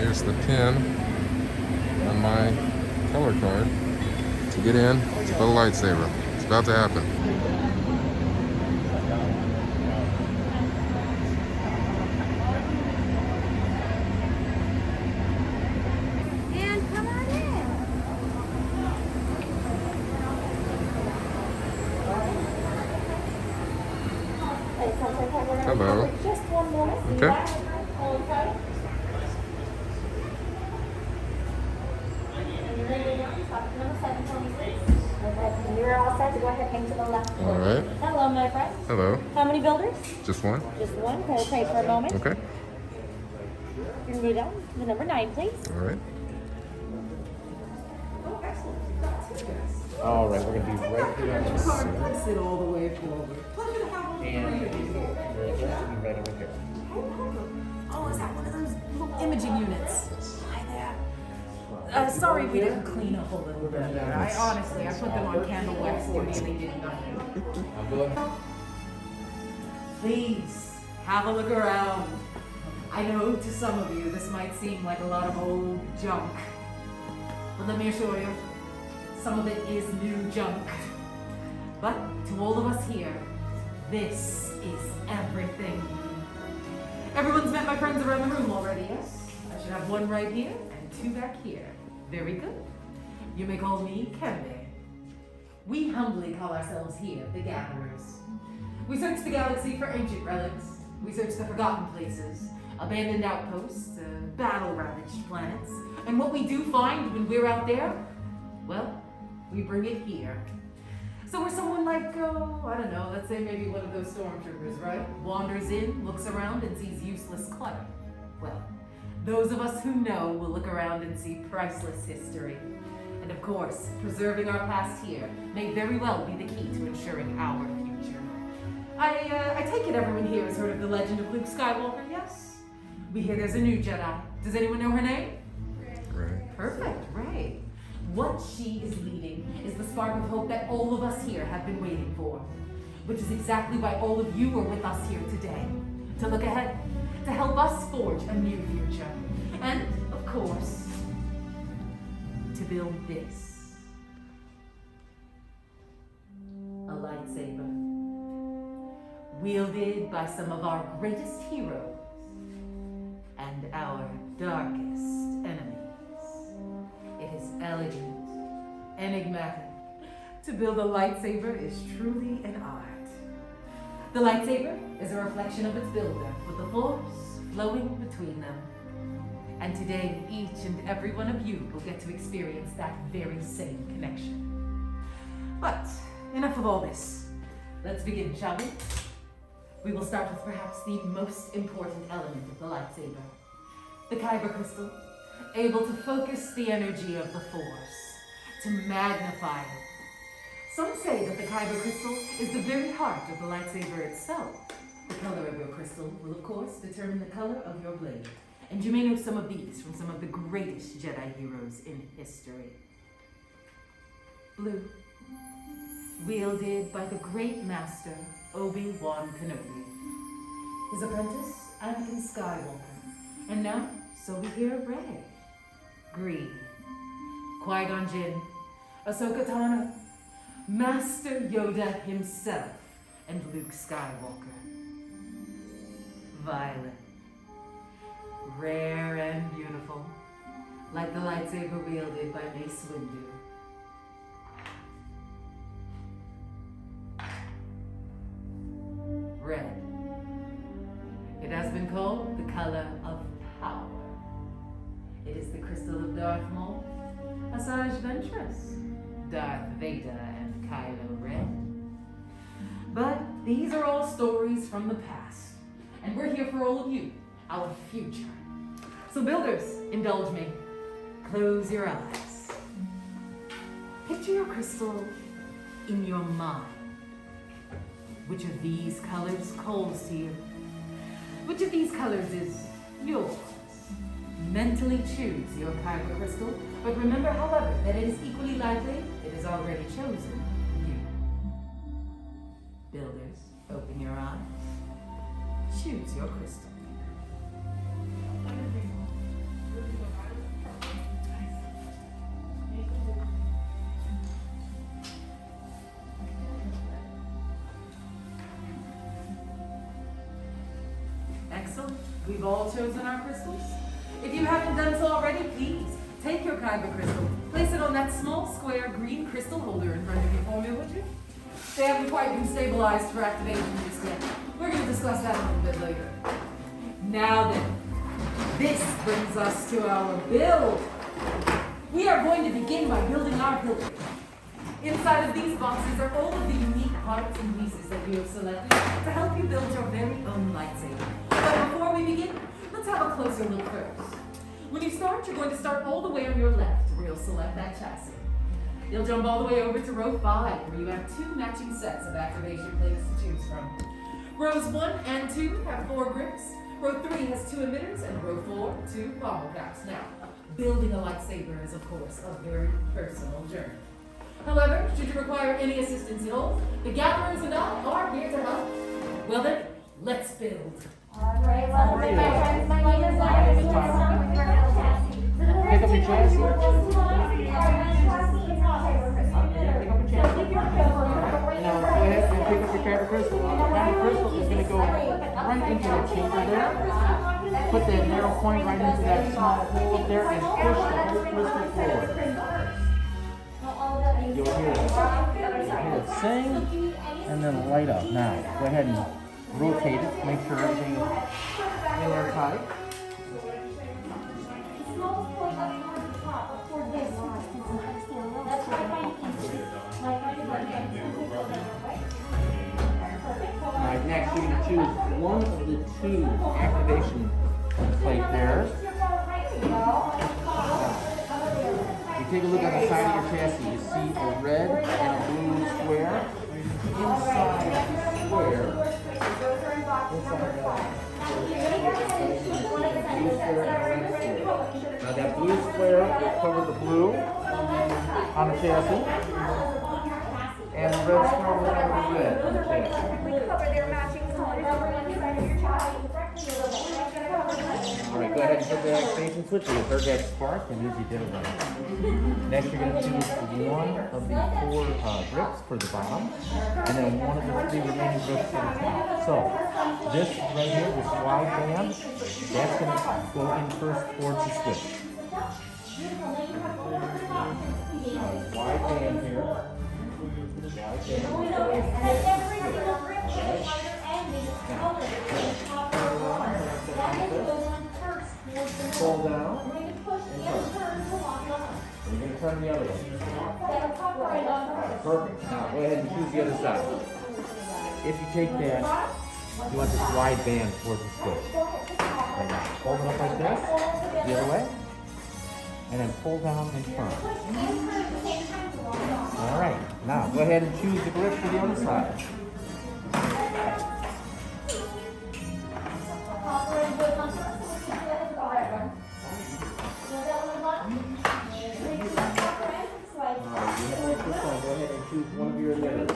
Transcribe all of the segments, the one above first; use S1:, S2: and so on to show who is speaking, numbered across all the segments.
S1: Here's the pin on my color card to get in to build a lightsaber. It's about to happen.
S2: And come on in.
S1: Hello.
S2: Just one moment.
S1: Okay.
S2: You're all set to go ahead and hang to the left.
S1: All right.
S2: Hello, my friend.
S1: Hello.
S2: How many builders?
S1: Just one?
S2: Just one. Can I pray for a moment?
S1: Okay.
S2: You can go down to number 9, please.
S1: All right.
S3: All right, we're gonna be right here on the center.
S4: Place it all the way forward. Pleasure to have one.
S3: And your address will be right over here.
S4: Oh, is that one of those little imaging units? Hi there. Sorry we didn't clean up a little bit. I honestly, I put them on candle wax duty and they did nothing.
S3: Now go ahead.
S4: Please, have a look around. I know to some of you this might seem like a lot of old junk, but let me assure you, some of it is new junk. But to all of us here, this is everything. Everyone's met my friends around the room already, yes? I should have one right here and two back here. Very good. You may call me Kembe. We humbly call ourselves here the Gatherers. We search the galaxy for ancient relics. We search the forgotten places, abandoned outposts, battle-ravaged planets. And what we do find when we're out there, well, we bring it here. So we're someone like, I don't know, let's say maybe one of those stormtroopers, right? Wanders in, looks around, and sees useless clutter. Well, those of us who know will look around and see priceless history. And of course, preserving our past here may very well be the key to ensuring our future. I take it everyone here has heard of the legend of Luke Skywalker, yes? We hear there's a new Jedi. Does anyone know her name?
S1: Right.
S4: Perfect, right. What she is leading is the spark of hope that all of us here have been waiting for, which is exactly why all of you are with us here today, to look ahead, to help us forge a new future, and, of course, to build this. A lightsaber, wielded by some of our greatest heroes and our darkest enemies. It is elegant, enigmatic. To build a lightsaber is truly an art. The lightsaber is a reflection of its builder, with the force flowing between them. And today, each and every one of you will get to experience that very same connection. But enough of all this. Let's begin, shall we? We will start with perhaps the most important element of the lightsaber, the kyber crystal. Able to focus the energy of the Force, to magnify it. Some say that the kyber crystal is the very heart of the lightsaber itself. The color of your crystal will, of course, determine the color of your blade. And you may know some of these from some of the greatest Jedi heroes in history. Blue, wielded by the great master, Obi-Wan Kenobi. His apprentice, Anakin Skywalker. And now, so we hear Rey. Green, Qui-Gon Jinn, Ahsoka Tano, Master Yoda himself, and Luke Skywalker. Violet, rare and beautiful, like the lightsaber wielded by Mace Windu. Red, it has been called the color of power. It is the crystal of Darth Maul, Asajj Ventress, Darth Vader, and Kylo Ren. But these are all stories from the past, and we're here for all of you, our future. So builders, indulge me. Close your eyes. Picture your crystal in your mind. Which of these colors calls to you? Which of these colors is yours? Mentally choose your kyber crystal, but remember, however, that it is equally likely it is already chosen you. Builders, open your eyes. Choose your crystal. We've all chosen our crystals. If you haven't done so already, please take your kyber crystal, place it on that small square green crystal holder in front of you for me, would you? They haven't quite been stabilized for activation just yet. We're going to discuss that a little bit later. Now then, this brings us to our build. We are going to begin by building our hilt. Inside of these boxes are all of the unique parts and pieces that you have selected to help you build your very own lightsaber. But before we begin, let's have a closer look first. When you start, you're going to start all the way on your left, where you'll select that chassis. You'll jump all the way over to row 5, where you have 2 matching sets of activation plates to choose from. Rows 1 and 2 have 4 grips. Row 3 has 2 emitters, and row 4, 2 pommel caps. Now, building a lightsaber is, of course, a very personal journey. However, should you require any assistance at all, the gatherers and I are here to help. Well then, let's build.
S3: Pick up your chassis. Now go ahead and pick up your kyber crystal. The kyber crystal is going to go right into that chamber there. Put that narrow point right into that small hole up there and push the whole crystal forward. You'll hear it sing and then light up. Now, go ahead and rotate it. Make sure everything is in there tight. Alright, next you're going to choose one of the 2 activation plate pairs. You take a look on the side of your chassis, you see a red and a blue square. Inside the square, now that blue square will cover the blue on the chassis, and the red square will cover the red on the chassis. Alright, go ahead and put the activation switch. You heard that spark, and means you did it right. Next, you're going to choose one of the 4 grips for the bottom, and then one of the 3 remaining grips for the top. So, this right here, this wide band, that's going to go in first towards the switch. Wide band here. Wide pull down, and turn. You're going to turn the other way. Perfect. Now go ahead and choose the other side. If you take that, you want this wide band towards the switch. Right now, hold it up like this, the other way, and then pull down and turn. All right. Now go ahead and choose the grip for the other side. Go ahead and choose one of your emitters.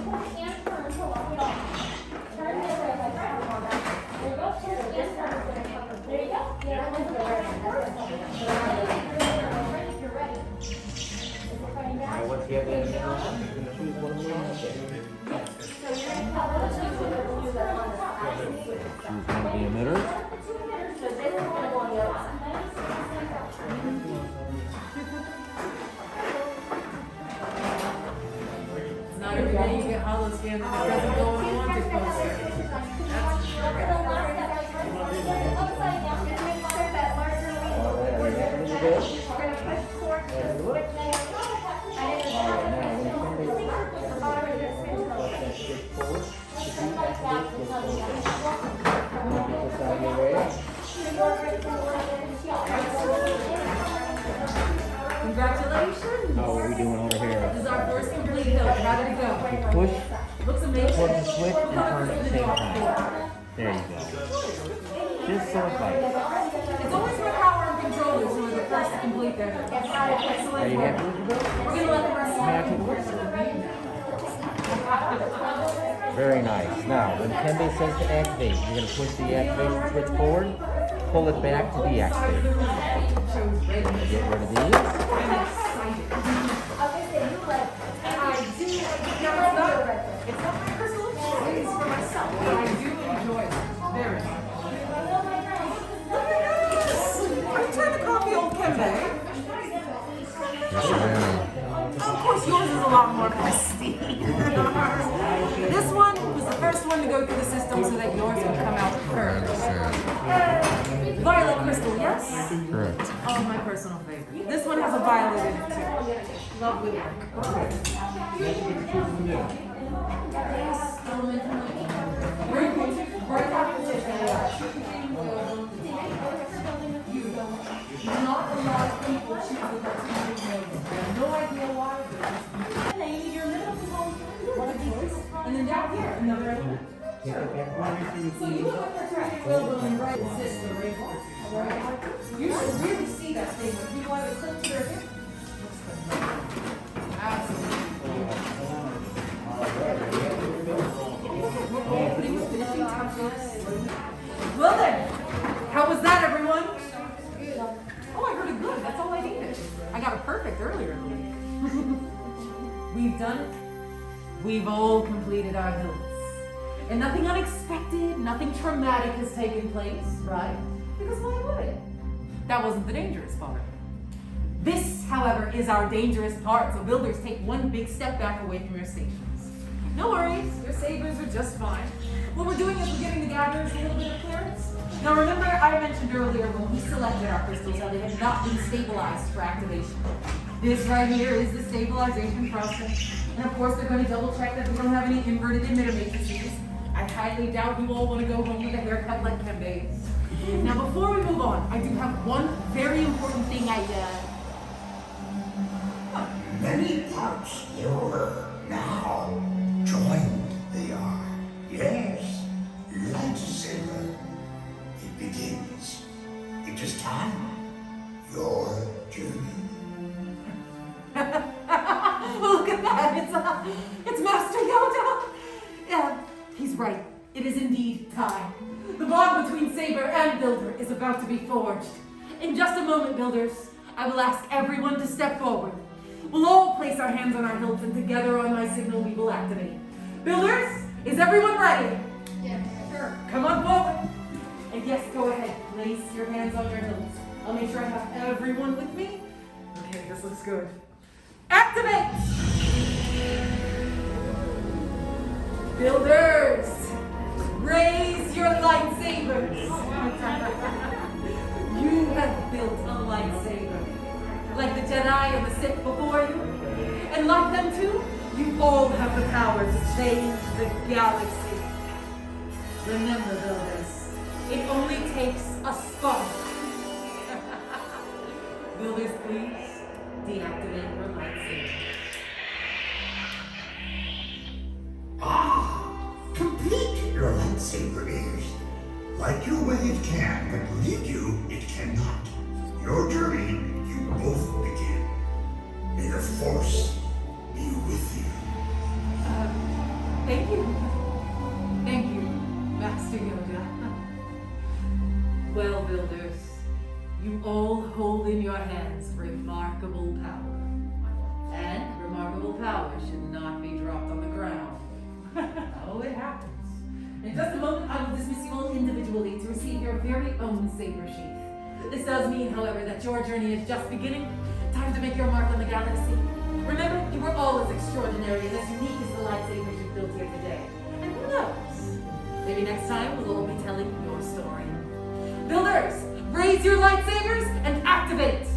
S3: Now once you have that emitter on, you're going to choose one of the emitters. Choose one of the emitters.
S4: Not every day you get hollow scan and it doesn't go on the wanted poster. Congratulations!
S3: How are we doing over here?
S4: This is our first complete hilt. How did it go?
S3: Push
S4: Looks amazing.
S3: towards the switch and turn at the same time. There you go. Just so it's like.
S4: It's always my power and controllers who are the first to complete their hilt.
S3: Are you happy with the build?
S4: We're going to let the rest of
S3: Very nice. Now, when Kembe says to activate, you're going to push the activation switch forward, pull it back to deactivate. Get rid of these.
S4: It's not my personal choice for myself, but I do enjoy it very much. am, babe.
S1: Yes, I am.
S4: Of course, yours is a lot more pristine. This one was the first one to go through the system so that yours would come out
S1: I
S4: first.
S1: understand.
S4: Violet crystal, yes?
S1: Correct.
S4: Oh, my personal favorite. This one has a violet in it too. Lovely work. Yes, elemental light. Very cool. Right after this, you do not a lot of people choose the Latino name. I have no idea why. And then down here, another element. So you look at the elbow and right sister right here. Alright? You should really see that thing when people have it clipped to their hip. Absolutely. Well then, how was that, everyone? Oh, I heard it good. That's all I needed. I got it perfect earlier in the week. We've done it. We've all completed our hilts. And nothing unexpected, nothing traumatic has taken place, right? Because why would it? That wasn't the dangerous part. This, however, is our dangerous part, so builders take one big step back away from your stations. No worries, your sabers are just fine. What we're doing is we're giving the gatherers a little bit of clearance. Now remember, I mentioned earlier when we selected our crystals how they had not been stabilized for activation. This right here is the stabilization process. And of course, they're going to double check that we don't have any inverted emitter matrices. I highly doubt you all want to go home with a haircut like Pembe's. Now before we move on, I do have one very important thing
S5: Many parts you're now joined they are. Yes, Lightsaber. It begins. It is time. Your journey.
S4: Look at that! It's Master Yoda! Yeah, he's right. It is indeed time. The bond between Saber and Builder is about to be forged. In just a moment, Builders, I will ask everyone to step forward. We'll all place our hands on our hilts and together on my signal we will activate. Builders, is everyone ready?
S2: Yes, sure.
S4: Come on forward. And yes, go ahead. Place your hands on your hilts. I'll make sure I have everyone with me. Okay, this looks good. Activate! Builders, raise your lightsabers. You have built a lightsaber. Like the Jedi and the Sith before you. And like them too, you all have the power to change the galaxy. Remember, Builders, it only takes a spark. Builders, please deactivate your lightsaber.
S5: Complete your lightsaber is. Like your way it can, but lead you it cannot. Your journey, you both begin. May the Force be with you.
S4: Thank you. Thank you, Master Yoda. Well, Builders, you all hold in your hands remarkable power. And remarkable power should not be dropped on the ground. Oh, it happens. In just a moment, I will dismiss you all individually to receive your very own saber sheath. This does mean, however, that your journey is just beginning. Time to make your mark on the galaxy. Remember, you were all as extraordinary and as unique as the lightsabers you've built here today. And who knows? Maybe next time we'll all be telling your story. Builders, raise your lightsabers and activate!